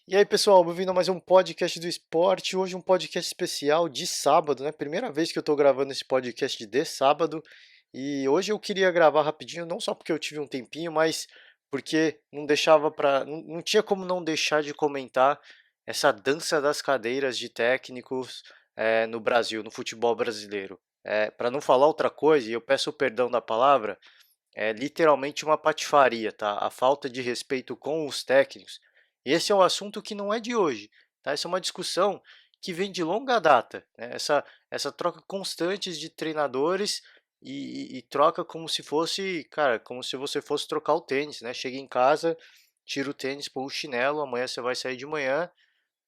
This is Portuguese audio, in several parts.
E aí, pessoal, bem-vindo a mais um podcast do esporte. Hoje um podcast especial de sábado, né? Primeira vez que eu tô gravando esse podcast de sábado. E hoje eu queria gravar rapidinho, não só porque eu tive um tempinho, mas porque não tinha como não deixar de comentar essa dança das cadeiras de técnicos no Brasil, no futebol brasileiro. Para não falar outra coisa, e eu peço o perdão da palavra, é literalmente uma patifaria, tá? A falta de respeito com os técnicos. Esse é um assunto que não é de hoje, tá? Essa é uma discussão que vem de longa data, né? Essa troca constante de treinadores e troca como se fosse, cara, como se você fosse trocar o tênis, né? Chega em casa, tira o tênis, põe o chinelo, amanhã você vai sair de manhã,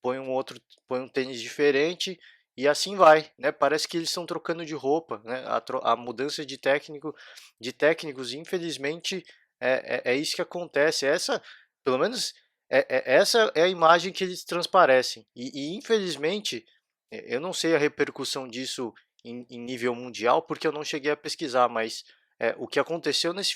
põe um outro, põe um tênis diferente e assim vai, né? Parece que eles estão trocando de roupa, né? A mudança de técnicos, infelizmente, é isso que acontece. Pelo menos, essa é a imagem que eles transparecem. Infelizmente, eu não sei a repercussão disso em nível mundial, porque eu não cheguei a pesquisar, mas o que aconteceu nesse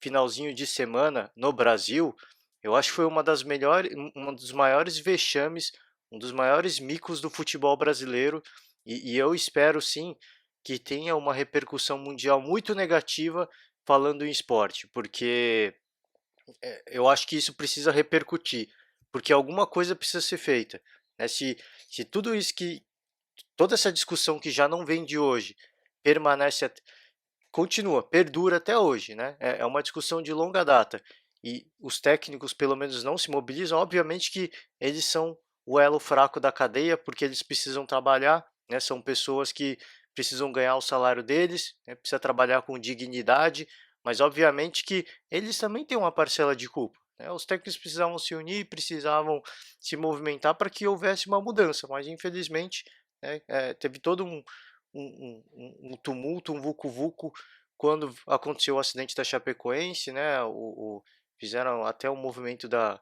finalzinho de semana no Brasil, eu acho que foi um dos maiores vexames, um dos maiores micos do futebol brasileiro, e eu espero sim que tenha uma repercussão mundial muito negativa falando em esporte, porque eu acho que isso precisa repercutir, porque alguma coisa precisa ser feita, né? Se tudo isso que toda essa discussão que já não vem de hoje permanece continua, perdura até hoje, né? É uma discussão de longa data. E os técnicos, pelo menos, não se mobilizam. Obviamente que eles são o elo fraco da cadeia, porque eles precisam trabalhar, né? São pessoas que precisam ganhar o salário deles, né? Precisa trabalhar com dignidade, mas obviamente que eles também têm uma parcela de culpa, né? Os técnicos precisavam se unir, precisavam se movimentar para que houvesse uma mudança, mas infelizmente, né, teve todo um tumulto, um vucu-vucu quando aconteceu o acidente da Chapecoense, né? Fizeram até o movimento da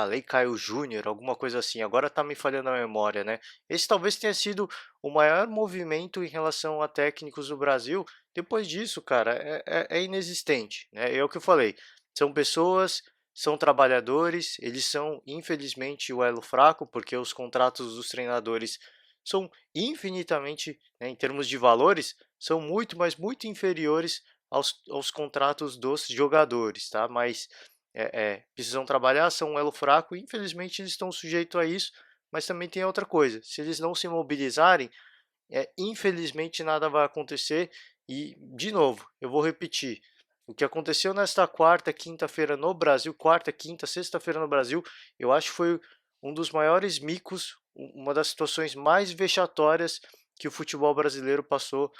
Lei Caio Júnior, alguma coisa assim. Agora tá me falhando a memória, né? Esse talvez tenha sido o maior movimento em relação a técnicos do Brasil. Depois disso, cara, é inexistente, né? É o que eu falei. São pessoas, são trabalhadores, eles são, infelizmente, o elo fraco, porque os contratos dos treinadores são infinitamente, né, em termos de valores, são muito, mas muito inferiores aos contratos dos jogadores, tá? Mas precisam trabalhar, são um elo fraco, e infelizmente eles estão sujeitos a isso, mas também tem outra coisa, se eles não se mobilizarem, infelizmente nada vai acontecer, e, de novo, eu vou repetir, o que aconteceu nesta quarta, quinta-feira no Brasil, quarta, quinta, sexta-feira no Brasil, eu acho que foi um dos maiores micos, uma das situações mais vexatórias que o futebol brasileiro passou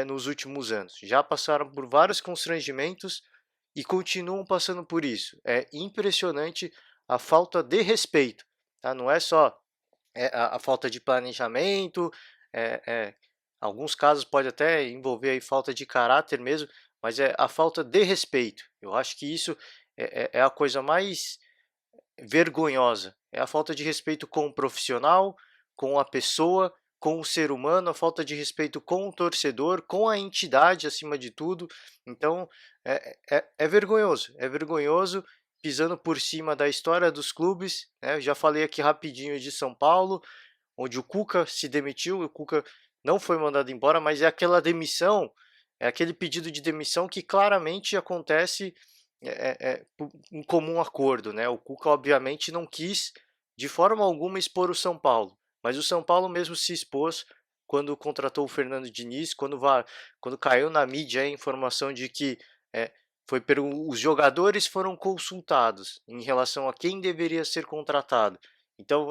nos últimos anos. Já passaram por vários constrangimentos e continuam passando por isso. É impressionante a falta de respeito, tá? Não é só a falta de planejamento, é, é, alguns casos pode até envolver aí falta de caráter mesmo, mas é a falta de respeito. Eu acho que isso é a coisa mais vergonhosa. É a falta de respeito com o profissional, com a pessoa, com o ser humano, a falta de respeito com o torcedor, com a entidade acima de tudo. Então é vergonhoso, é vergonhoso, pisando por cima da história dos clubes, né? Eu já falei aqui rapidinho de São Paulo, onde o Cuca se demitiu, o Cuca não foi mandado embora, mas é aquela demissão, é aquele pedido de demissão que claramente acontece por um comum acordo, né? O Cuca obviamente não quis de forma alguma expor o São Paulo, mas o São Paulo mesmo se expôs quando contratou o Fernando Diniz, quando caiu na mídia a informação de que é, os jogadores foram consultados em relação a quem deveria ser contratado. Então,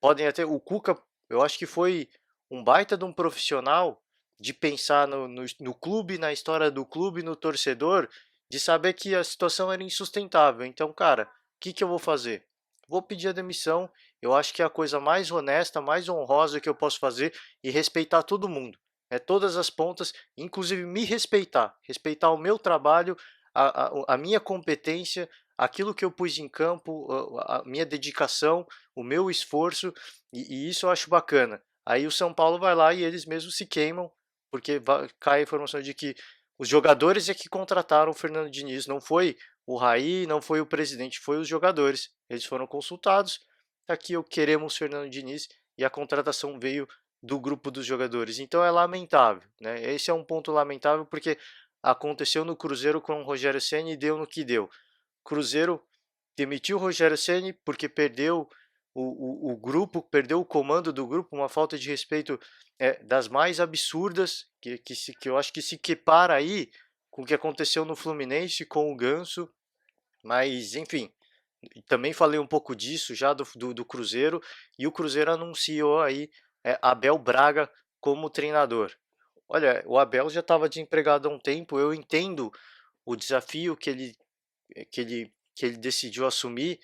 podem até. O Cuca, eu acho que foi um baita de um profissional de pensar no clube, na história do clube, no torcedor, de saber que a situação era insustentável. Então, cara, o que eu vou fazer? Vou pedir a demissão. Eu acho que é a coisa mais honesta, mais honrosa que eu posso fazer e respeitar todo mundo. Todas as pontas, inclusive me respeitar, respeitar o meu trabalho, a minha competência, aquilo que eu pus em campo, a minha dedicação, o meu esforço, e isso eu acho bacana. Aí o São Paulo vai lá e eles mesmos se queimam, porque cai a informação de que os jogadores é que contrataram o Fernando Diniz, não foi o Raí, não foi o presidente, foi os jogadores. Eles foram consultados. Tá aqui, eu queremos Fernando Diniz e a contratação veio do grupo dos jogadores. Então é lamentável, né? Esse é um ponto lamentável porque aconteceu no Cruzeiro com o Rogério Ceni e deu no que deu. Cruzeiro demitiu o Rogério Ceni porque perdeu o grupo, perdeu o comando do grupo, uma falta de respeito das mais absurdas, que eu acho que se equipara aí com o que aconteceu no Fluminense com o Ganso, mas enfim, também falei um pouco disso já do Cruzeiro, e o Cruzeiro anunciou aí Abel Braga como treinador. Olha, o Abel já estava desempregado há um tempo, eu entendo o desafio que ele decidiu assumir,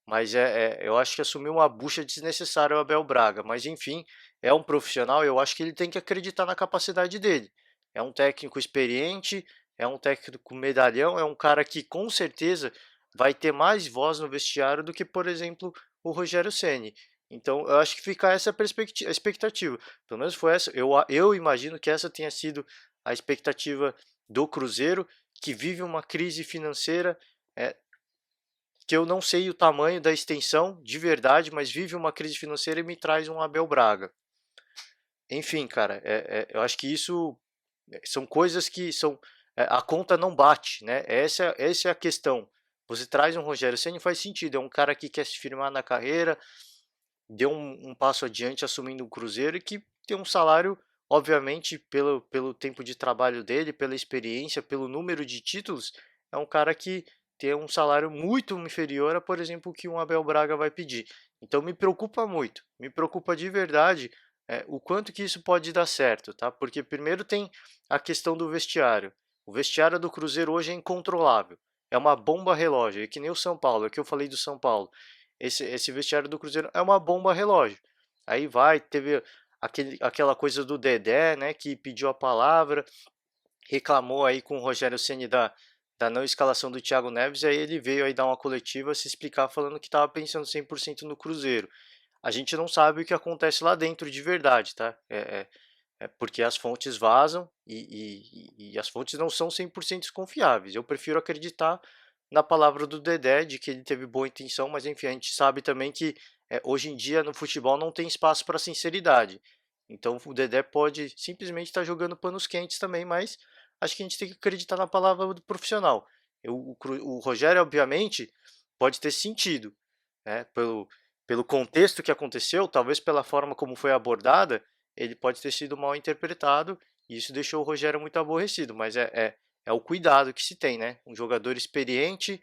mas eu acho que assumiu uma bucha desnecessária o Abel Braga. Mas enfim, é um profissional, eu acho que ele tem que acreditar na capacidade dele. É um técnico experiente, é um técnico medalhão, é um cara que com certeza vai ter mais voz no vestiário do que, por exemplo, o Rogério Ceni. Então, eu acho que fica essa perspectiva, expectativa. Pelo menos foi essa. Eu imagino que essa tenha sido a expectativa do Cruzeiro, que vive uma crise financeira é, que eu não sei o tamanho da extensão de verdade, mas vive uma crise financeira e me traz um Abel Braga. Enfim, cara, eu acho que isso são coisas que são. A conta não bate, né? Essa é a questão. Você traz um Rogério Ceni faz sentido, é um cara que quer se firmar na carreira, deu um passo adiante assumindo o Cruzeiro e que tem um salário, obviamente, pelo tempo de trabalho dele, pela experiência, pelo número de títulos, é um cara que tem um salário muito inferior a, por exemplo, o que um Abel Braga vai pedir. Então me preocupa muito, me preocupa de verdade o quanto que isso pode dar certo, tá? Porque primeiro tem a questão do vestiário. O vestiário do Cruzeiro hoje é incontrolável. É uma bomba relógio, é que nem o São Paulo, é que eu falei do São Paulo. Esse vestiário do Cruzeiro é uma bomba relógio. Aí teve aquela coisa do Dedé, né, que pediu a palavra, reclamou aí com o Rogério Ceni da não escalação do Thiago Neves, aí ele veio aí dar uma coletiva se explicar falando que estava pensando 100% no Cruzeiro. A gente não sabe o que acontece lá dentro de verdade, tá? Porque as fontes vazam e as fontes não são 100% confiáveis. Eu prefiro acreditar na palavra do Dedé, de que ele teve boa intenção, mas enfim, a gente sabe também que hoje em dia no futebol não tem espaço para sinceridade. Então o Dedé pode simplesmente estar jogando panos quentes também, mas acho que a gente tem que acreditar na palavra do profissional. O Rogério, obviamente, pode ter sentido, né, pelo contexto que aconteceu, talvez pela forma como foi abordada, ele pode ter sido mal interpretado e isso deixou o Rogério muito aborrecido, mas é o cuidado que se tem, né? Um jogador experiente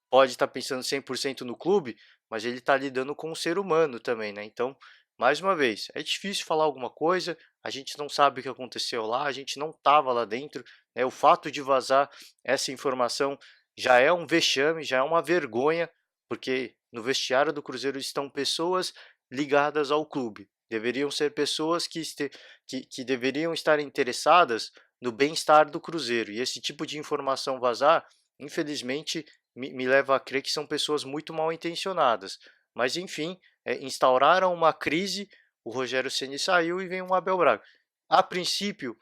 pode estar pensando 100% no clube, mas ele está lidando com um ser humano também, né? Então, mais uma vez, é difícil falar alguma coisa, a gente não sabe o que aconteceu lá, a gente não estava lá dentro, né? O fato de vazar essa informação já é um vexame, já é uma vergonha, porque no vestiário do Cruzeiro estão pessoas ligadas ao clube. Deveriam ser pessoas que deveriam estar interessadas no bem-estar do Cruzeiro. E esse tipo de informação vazar, infelizmente, me leva a crer que são pessoas muito mal intencionadas. Mas, enfim, instauraram uma crise, o Rogério Ceni saiu e vem um Abel Braga. A princípio,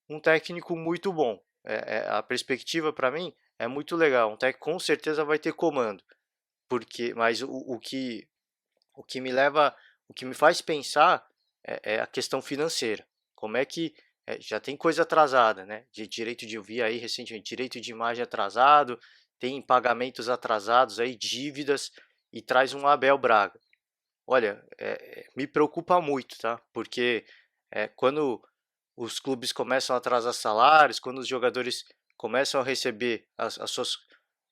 um técnico muito bom. A perspectiva para mim é muito legal. Um técnico com certeza vai ter comando, mas o que me leva, o que me faz pensar é a questão financeira. Como é que já tem coisa atrasada, né? De direito de eu vi aí recentemente, direito de imagem atrasado, tem pagamentos atrasados aí, dívidas e traz um Abel Braga. Olha, me preocupa muito, tá? Porque quando os clubes começam a atrasar salários, quando os jogadores começam a receber as suas,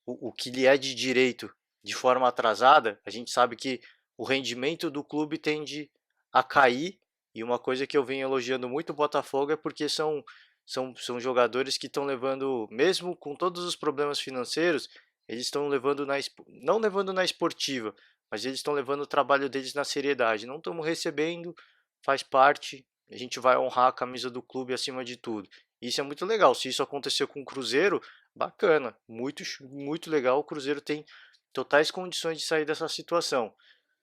o que lhe é de direito de forma atrasada, a gente sabe que o rendimento do clube tende a cair. E uma coisa que eu venho elogiando muito o Botafogo é porque são jogadores que estão levando, mesmo com todos os problemas financeiros, eles estão levando não levando na esportiva, mas eles estão levando o trabalho deles na seriedade. Não estamos recebendo, faz parte, a gente vai honrar a camisa do clube acima de tudo. Isso é muito legal. Se isso acontecer com o Cruzeiro, bacana, muito, muito legal. O Cruzeiro tem totais condições de sair dessa situação.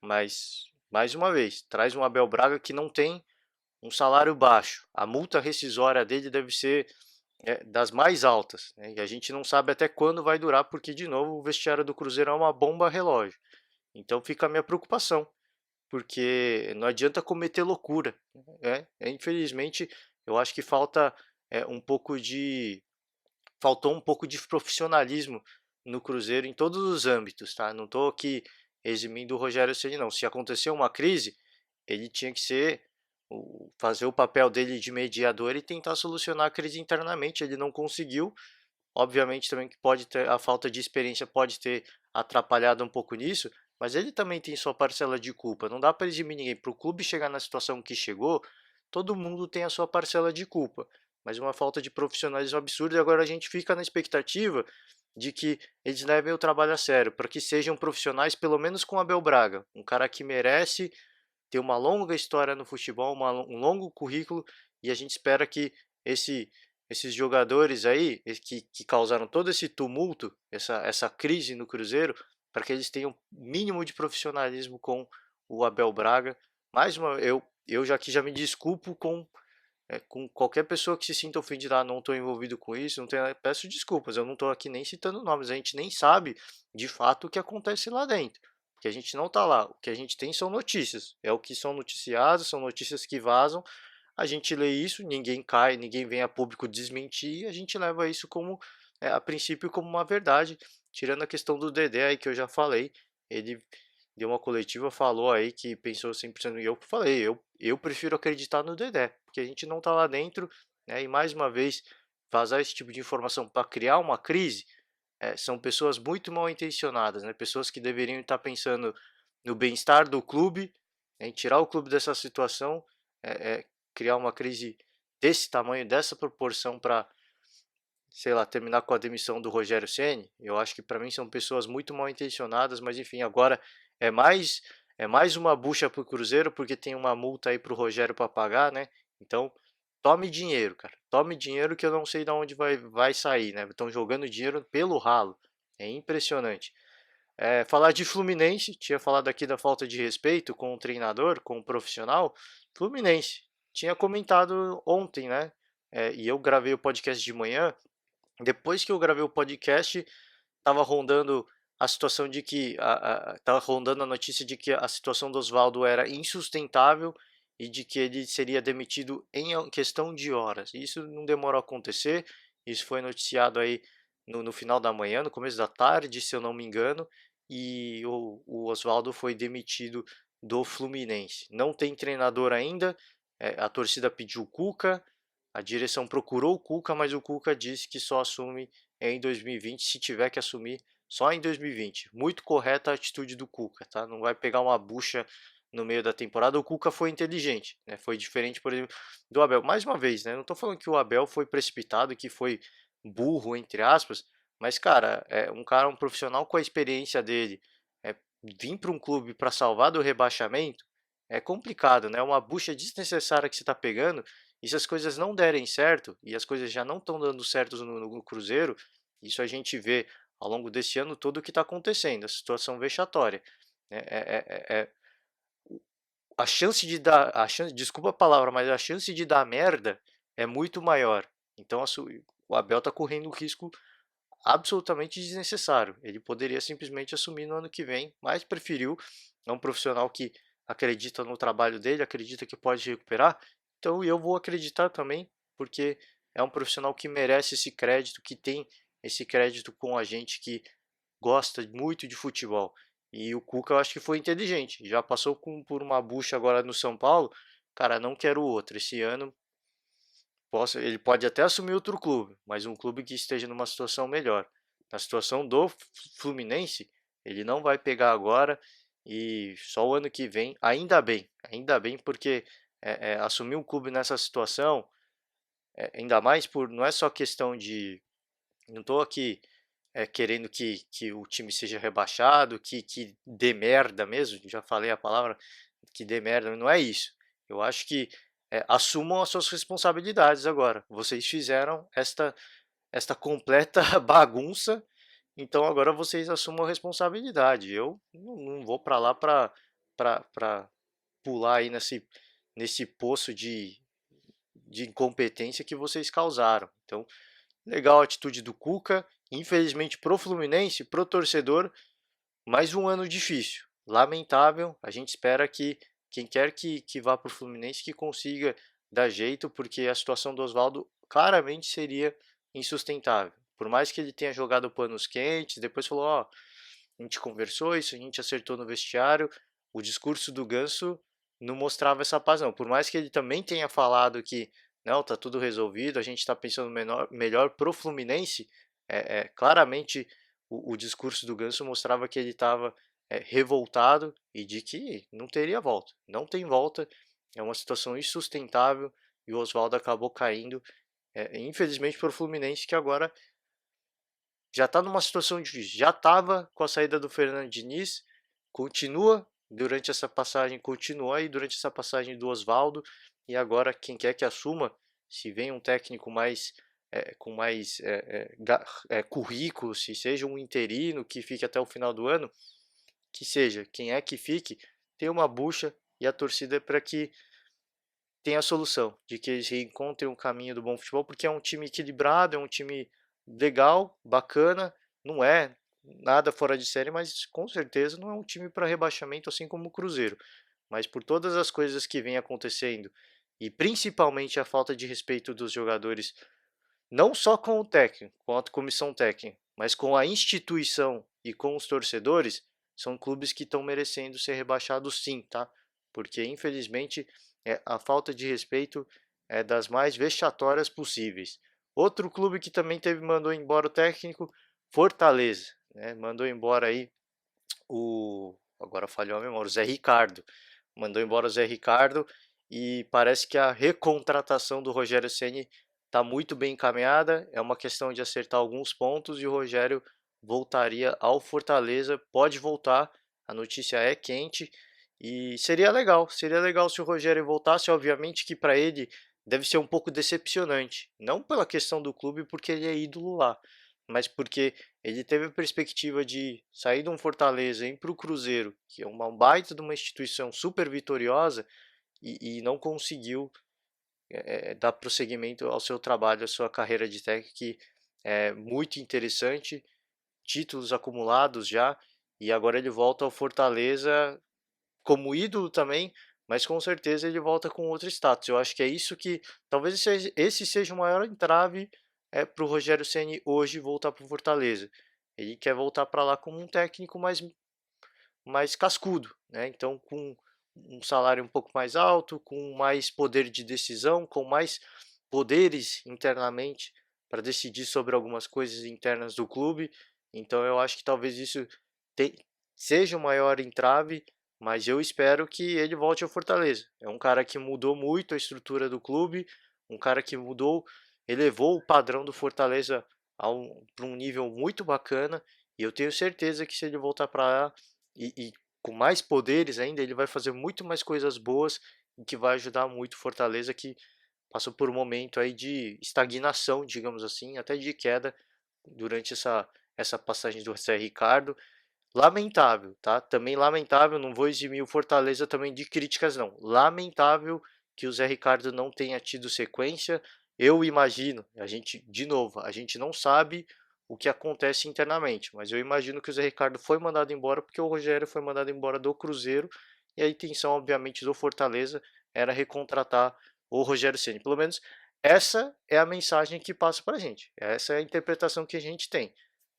Mas, mais uma vez, traz um Abel Braga que não tem um salário baixo. A multa rescisória dele deve ser das mais altas, né? E a gente não sabe até quando vai durar, porque, de novo, o vestiário do Cruzeiro é uma bomba relógio. Então fica a minha preocupação, porque não adianta cometer loucura, né? Infelizmente, eu acho que um pouco de faltou um pouco de profissionalismo no Cruzeiro em todos os âmbitos, tá? Não estou aqui eximindo o Rogério Ceni, não. Se acontecer uma crise, ele tinha que fazer o papel dele de mediador e tentar solucionar a crise internamente. Ele não conseguiu. Obviamente também que pode ter a falta de experiência pode ter atrapalhado um pouco nisso, mas ele também tem sua parcela de culpa. Não dá para eximir ninguém. Para o clube chegar na situação que chegou, todo mundo tem a sua parcela de culpa. Mas uma falta de profissionalismo absurda e agora a gente fica na expectativa de que eles levem o trabalho a sério, para que sejam profissionais, pelo menos com Abel Braga, um cara que merece ter uma longa história no futebol, um longo currículo, e a gente espera que esse, esses jogadores aí, que causaram todo esse tumulto, essa crise no Cruzeiro, para que eles tenham o mínimo de profissionalismo com o Abel Braga. Mais uma, eu já me desculpo com qualquer pessoa que se sinta ofendida, não estou envolvido com isso, não tenho, peço desculpas, eu não estou aqui nem citando nomes, a gente nem sabe de fato o que acontece lá dentro, porque a gente não está lá, o que a gente tem são notícias, é o que são noticiados, são notícias que vazam, a gente lê isso, ninguém cai, ninguém vem a público desmentir, e a gente leva isso como, a princípio, como uma verdade, tirando a questão do Dedé aí que eu já falei, ele deu uma coletiva, falou aí que pensou 100% e eu falei, eu prefiro acreditar no Dedé, porque a gente não está lá dentro, né? E mais uma vez, vazar esse tipo de informação para criar uma crise, são pessoas muito mal intencionadas, né? Pessoas que deveriam estar pensando no bem-estar do clube, né? Em tirar o clube dessa situação, criar uma crise desse tamanho, dessa proporção para, sei lá, terminar com a demissão do Rogério Ceni. Eu acho que para mim são pessoas muito mal intencionadas, mas enfim, agora é mais é mais uma bucha para o Cruzeiro porque tem uma multa aí para o Rogério para pagar, né? Então, tome dinheiro, cara. Tome dinheiro que eu não sei de onde vai sair, né? Estão jogando dinheiro pelo ralo. É impressionante. Falar de Fluminense, tinha falado aqui da falta de respeito com o treinador, com o profissional. Fluminense, tinha comentado ontem, né? E eu gravei o podcast de manhã. Depois que eu gravei o podcast, estava rondando a situação de que tava rondando a notícia de que a situação do Oswaldo era insustentável e de que ele seria demitido em questão de horas. Isso não demorou a acontecer. Isso foi noticiado aí no final da manhã, no começo da tarde, se eu não me engano, e o Oswaldo foi demitido do Fluminense. Não tem treinador ainda. A torcida pediu o Cuca, a direção procurou o Cuca, mas o Cuca disse que só assume em 2020, se tiver que assumir só em 2020. Muito correta a atitude do Cuca, tá? Não vai pegar uma bucha no meio da temporada. O Cuca foi inteligente, né? Foi diferente, por exemplo, do Abel. Mais uma vez, né? Não estou falando que o Abel foi precipitado, que foi burro, entre aspas, mas, cara, um profissional com a experiência dele, vir para um clube para salvar do rebaixamento é complicado, né? Uma bucha desnecessária que você está pegando, e se as coisas não derem certo, e as coisas já não estão dando certo no Cruzeiro, isso a gente vê ao longo desse ano todo o que está acontecendo, a situação vexatória. Né? A chance de dar, desculpa a palavra, mas a chance de dar merda é muito maior. Então o Abel está correndo um risco absolutamente desnecessário. Ele poderia simplesmente assumir no ano que vem, mas preferiu. É um profissional que acredita no trabalho dele, acredita que pode recuperar. Então eu vou acreditar também, porque é um profissional que merece esse crédito, que tem esse crédito com a gente que gosta muito de futebol. E o Cuca eu acho que foi inteligente. Já passou por uma bucha agora no São Paulo. Cara, não quero outro. Esse ano ele pode até assumir outro clube, mas um clube que esteja numa situação melhor. Na situação do Fluminense, ele não vai pegar agora e só o ano que vem, ainda bem, porque assumir um clube nessa situação, ainda mais por, não é só questão de, não estou aqui querendo que o time seja rebaixado, que dê merda mesmo, já falei a palavra, que dê merda, não é isso. Eu acho que assumam as suas responsabilidades agora. Vocês fizeram esta completa bagunça, então agora vocês assumam a responsabilidade. Eu não vou para lá para pular aí nesse poço de incompetência que vocês causaram. Então, Legal a atitude do Cuca. Infelizmente, pro Fluminense, pro torcedor, mais um ano difícil. Lamentável. A gente espera que quem quer que vá para o Fluminense que consiga dar jeito, porque a situação do Oswaldo claramente seria insustentável. Por mais que ele tenha jogado panos quentes, depois falou: Ó, a gente conversou isso, a gente acertou no vestiário. O discurso do Ganso não mostrava essa paz, não. Por mais que ele também tenha falado que não, tá tudo resolvido, a gente está pensando melhor pro Fluminense, claramente o discurso do Ganso mostrava que ele estava revoltado e de que não teria volta. Não tem volta, é uma situação insustentável e o Oswaldo acabou caindo, infelizmente, para o Fluminense, que agora já está numa situação difícil. Já estava com a saída do Fernando Diniz, continua durante essa passagem, continua aí durante essa passagem do Oswaldo, e agora quem quer que assuma, se vem um técnico mais com mais currículo, se seja um interino que fique até o final do ano, que seja quem é que fique, tem uma bucha e a torcida é para que tenha a solução, de que eles reencontrem um caminho do bom futebol, porque é um time equilibrado, é um time legal, bacana, não é nada fora de série, mas com certeza não é um time para rebaixamento, assim como o Cruzeiro. Mas por todas as coisas que vem acontecendo e principalmente a falta de respeito dos jogadores, não só com o técnico, com a comissão técnica, mas com a instituição e com os torcedores, são clubes que estão merecendo ser rebaixados sim, tá? Porque infelizmente a falta de respeito é das mais vexatórias possíveis. Outro clube que também mandou embora o técnico, Fortaleza, né? Mandou embora aí agora falhou a memória, o Zé Ricardo. Mandou embora o Zé Ricardo e parece que a recontratação do Rogério Ceni está muito bem encaminhada. É uma questão de acertar alguns pontos e o Rogério voltaria ao Fortaleza. Pode voltar, a notícia é quente e seria legal se o Rogério voltasse. Obviamente que para ele deve ser um pouco decepcionante, não pela questão do clube, porque ele é ídolo lá, mas porque ele teve a perspectiva de sair de um Fortaleza e ir para o Cruzeiro, que é uma baita de uma instituição super vitoriosa, e não conseguiu dar prosseguimento ao seu trabalho, à sua carreira de técnico, que é muito interessante, títulos acumulados já, e agora ele volta ao Fortaleza como ídolo também, mas com certeza ele volta com outro status. Eu acho que é isso que talvez esse seja o maior entrave para o Rogério Ceni hoje voltar para o Fortaleza. Ele quer voltar para lá como um técnico mais cascudo, né? Então com um salário um pouco mais alto, com mais poder de decisão, com mais poderes internamente para decidir sobre algumas coisas internas do clube. Então eu acho que talvez isso seja o maior entrave, mas eu espero que ele volte ao Fortaleza. É um cara que mudou muito a estrutura do clube, um cara que mudou, elevou o padrão do Fortaleza para um nível muito bacana, e eu tenho certeza que se ele voltar para lá e com mais poderes ainda, ele vai fazer muito mais coisas boas e que vai ajudar muito o Fortaleza, que passou por um momento aí de estagnação, digamos assim, até de queda durante essa passagem do Zé Ricardo. Lamentável, tá? Também lamentável, não vou eximir o Fortaleza também de críticas, não. Lamentável que o Zé Ricardo não tenha tido sequência. Eu imagino, a gente, de novo, a gente não sabe o que acontece internamente, mas eu imagino que o Zé Ricardo foi mandado embora porque o Rogério foi mandado embora do Cruzeiro e a intenção, obviamente, do Fortaleza era recontratar o Rogério Ceni. Pelo menos essa é a mensagem que passa para a gente. Essa é a interpretação que a gente tem.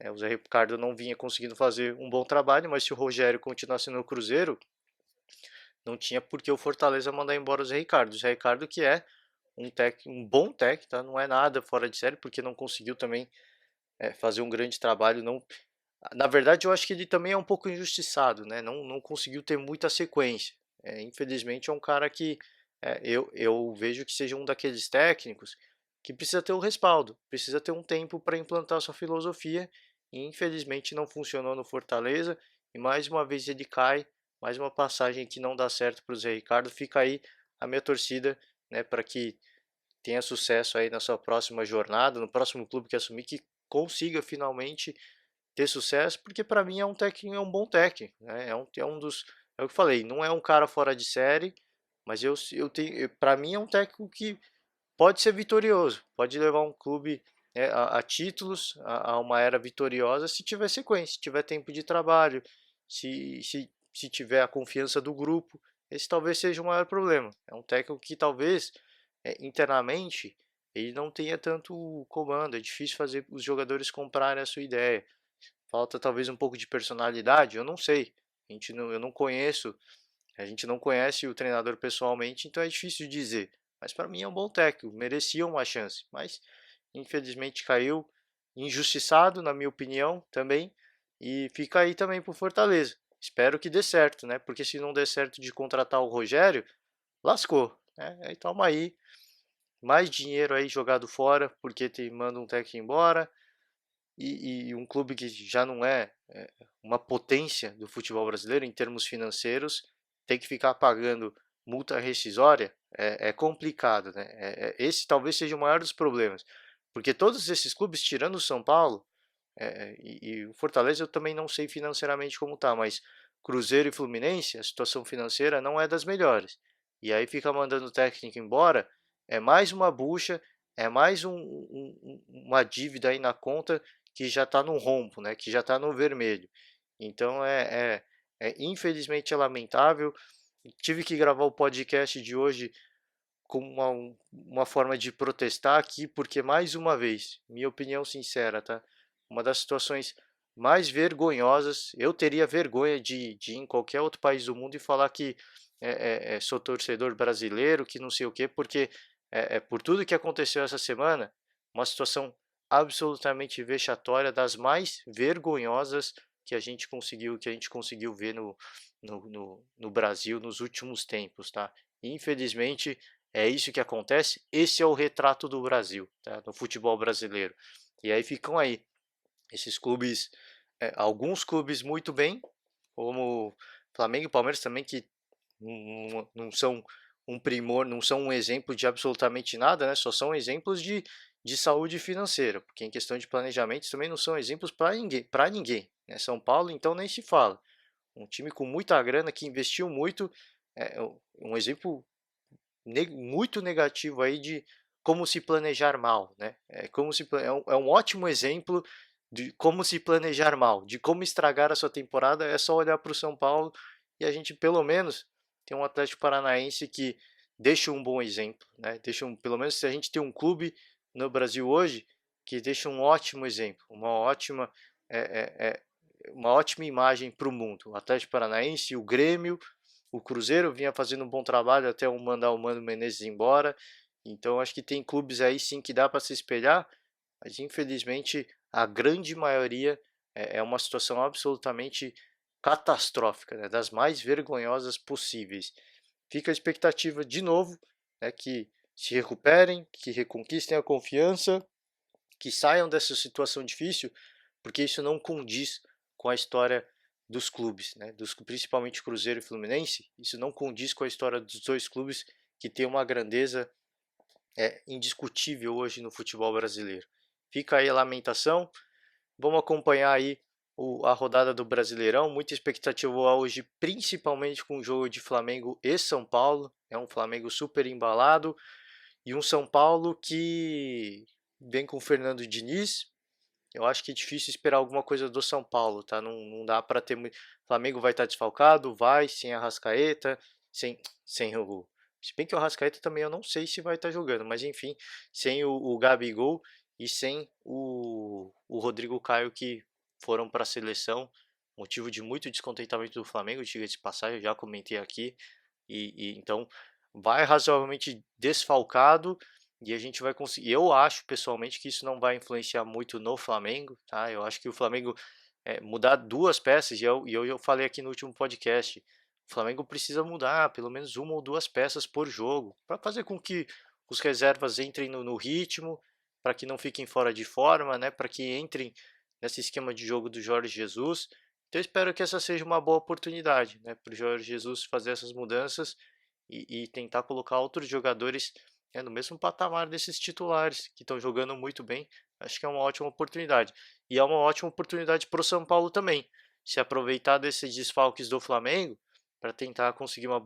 O Zé Ricardo não vinha conseguindo fazer um bom trabalho, mas se o Rogério continuasse no Cruzeiro, não tinha por que o Fortaleza mandar embora o Zé Ricardo. O Zé Ricardo que é um bom técnico, tá? Não é nada fora de série, porque não conseguiu também fazer um grande trabalho. Não, na verdade, eu acho que ele também é um pouco injustiçado, né? Não conseguiu ter muita sequência. Infelizmente, é um cara que eu vejo que seja um daqueles técnicos que precisa ter o respaldo, precisa ter um tempo para implantar sua filosofia. E infelizmente não funcionou no Fortaleza. E mais uma vez ele cai, mais uma passagem que não dá certo para o Zé Ricardo. Fica aí a minha torcida, né, para que tenha sucesso aí na sua próxima jornada, no próximo clube que assumir, que consiga finalmente ter sucesso, porque para mim é um técnico, é um bom técnico, né? É um dos, é o que eu falei, não é um cara fora de série, mas eu tenho, para mim é um técnico que pode ser vitorioso, pode levar um clube a títulos, a uma era vitoriosa, se tiver sequência, se tiver tempo de trabalho, se tiver a confiança do grupo. Esse talvez seja o maior problema. É um técnico que talvez internamente ele não tenha tanto comando, é difícil fazer os jogadores comprarem a sua ideia. Falta talvez um pouco de personalidade, eu não sei. Eu não conheço, a gente não conhece o treinador pessoalmente, então é difícil de dizer. Mas para mim é um bom técnico, merecia uma chance, mas infelizmente caiu injustiçado, na minha opinião, também, e fica aí também para o Fortaleza. Espero que dê certo, né? Porque se não der certo de contratar o Rogério, lascou, né? Aí toma aí, mais dinheiro aí jogado fora, porque manda um técnico embora, e um clube que já não é uma potência do futebol brasileiro em termos financeiros, tem que ficar pagando multa rescisória, é complicado, né? Esse talvez seja o maior dos problemas, porque todos esses clubes, tirando o São Paulo, e o Fortaleza eu também não sei financeiramente como tá, mas Cruzeiro e Fluminense, a situação financeira não é das melhores. E aí fica mandando o técnico embora, é mais uma bucha, é mais uma dívida aí na conta que já está no rombo, né? Que já está no vermelho. Então infelizmente é lamentável. Tive que gravar o podcast de hoje com uma forma de protestar aqui, porque mais uma vez, minha opinião sincera, tá? Uma das situações mais vergonhosas, eu teria vergonha de ir em qualquer outro país do mundo e falar que sou torcedor brasileiro, que não sei o quê, porque por tudo que aconteceu essa semana, uma situação absolutamente vexatória, das mais vergonhosas que a gente conseguiu ver no Brasil nos últimos tempos, tá? Infelizmente, é isso que acontece. Esse é o retrato do Brasil, tá? No futebol brasileiro. E aí ficam aí esses clubes, alguns clubes muito bem, como Flamengo e Palmeiras também, que não são um primor, não são um exemplo de absolutamente nada, né? Só são exemplos de saúde financeira, porque em questão de planejamento também não são exemplos para ninguém, né? São Paulo, então, nem se fala. Um time com muita grana, que investiu muito, um exemplo muito negativo aí de como se planejar mal, né? É um ótimo exemplo de como se planejar mal, de como estragar a sua temporada. É só olhar para o São Paulo e a gente pelo menos tem um Atlético Paranaense que deixa um bom exemplo, né? Pelo menos se a gente tem um clube no Brasil hoje que deixa um ótimo exemplo, é, uma ótima imagem para o mundo. O Atlético Paranaense, o Grêmio, o Cruzeiro vinha fazendo um bom trabalho até mandar o Mano Menezes embora. Então acho que tem clubes aí sim que dá para se espelhar, mas infelizmente a grande maioria é uma situação absolutamente catastrófica, né? Das mais vergonhosas possíveis. Fica a expectativa de novo, né, que se recuperem, que reconquistem a confiança, que saiam dessa situação difícil, porque isso não condiz com a história dos clubes, né? Principalmente Cruzeiro e Fluminense. Isso não condiz com a história dos dois clubes que tem uma grandeza indiscutível hoje no futebol brasileiro. Fica aí a lamentação. Vamos acompanhar aí a rodada do Brasileirão. Muita expectativa hoje, principalmente com o jogo de Flamengo e São Paulo. É um Flamengo super embalado e um São Paulo que vem com o Fernando Diniz. Eu acho que é difícil esperar alguma coisa do São Paulo, tá? Não dá para ter muito. O Flamengo vai estar desfalcado, vai, sem a Arrascaeta, sem o. Se bem que o Arrascaeta também eu não sei se vai estar jogando, mas enfim, sem o Gabigol e sem o Rodrigo Caio que foram para a seleção. Motivo de muito descontentamento do Flamengo, diga-se de passagem, eu já comentei aqui. E então vai razoavelmente desfalcado e a gente vai conseguir. Eu acho pessoalmente que isso não vai influenciar muito no Flamengo, tá? Eu acho que o Flamengo mudar duas peças, e eu falei aqui no último podcast, o Flamengo precisa mudar pelo menos uma ou duas peças por jogo, para fazer com que os reservas entrem no ritmo, para que não fiquem fora de forma, né? Para que entrem nesse esquema de jogo do Jorge Jesus. Então eu espero que essa seja uma boa oportunidade, né, para o Jorge Jesus fazer essas mudanças e tentar colocar outros jogadores no mesmo patamar desses titulares que estão jogando muito bem. Acho que é uma ótima oportunidade. E é uma ótima oportunidade para o São Paulo também, se aproveitar desses desfalques do Flamengo para tentar conseguir um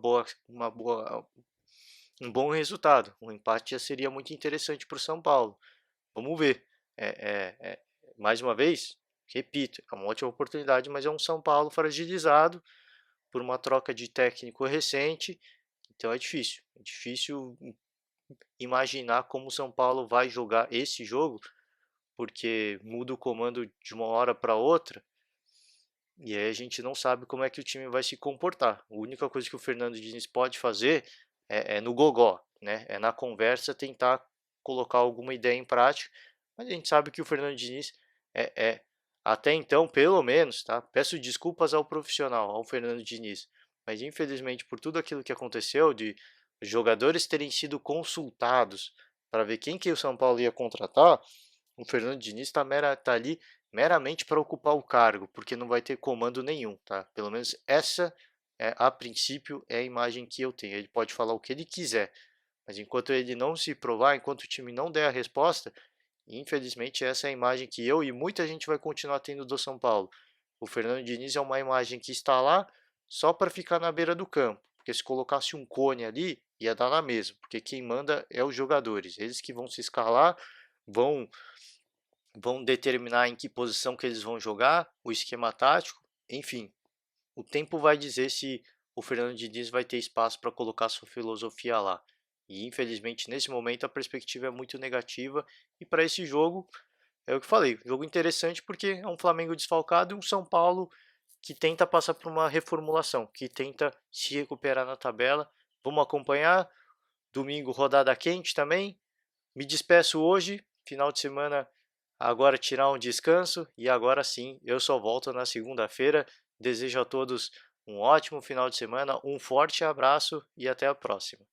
bom resultado. Um empate já seria muito interessante para o São Paulo. Vamos ver. Mais uma vez, repito, é uma ótima oportunidade, mas é um São Paulo fragilizado por uma troca de técnico recente, então é difícil imaginar como o São Paulo vai jogar esse jogo, porque muda o comando de uma hora para outra, e aí a gente não sabe como é que o time vai se comportar. A única coisa que o Fernando Diniz pode fazer é no gogó, né? É na conversa tentar colocar alguma ideia em prática, mas a gente sabe que o Fernando Diniz até então, pelo menos, tá? Peço desculpas ao profissional, ao Fernando Diniz, mas infelizmente por tudo aquilo que aconteceu de jogadores terem sido consultados para ver quem que o São Paulo ia contratar, o Fernando Diniz tá ali meramente para ocupar o cargo, porque não vai ter comando nenhum, tá? Pelo menos essa, a princípio, é a imagem que eu tenho. Ele pode falar o que ele quiser, mas enquanto ele não se provar, enquanto o time não der a resposta, infelizmente essa é a imagem que eu e muita gente vai continuar tendo do São Paulo. O Fernando Diniz é uma imagem que está lá só para ficar na beira do campo, porque se colocasse um cone ali, ia dar na mesma, porque quem manda é os jogadores, eles que vão se escalar, vão vão determinar em que posição que eles vão jogar, o esquema tático, enfim. O tempo vai dizer se o Fernando Diniz vai ter espaço para colocar sua filosofia lá. E infelizmente nesse momento a perspectiva é muito negativa e para esse jogo é o que falei, jogo interessante porque é um Flamengo desfalcado e um São Paulo que tenta passar por uma reformulação, que tenta se recuperar na tabela. Vamos acompanhar. Domingo rodada quente também. Me despeço hoje, final de semana agora tirar um descanso e agora sim eu só volto na segunda-feira. Desejo a todos um ótimo final de semana, um forte abraço e até a próxima.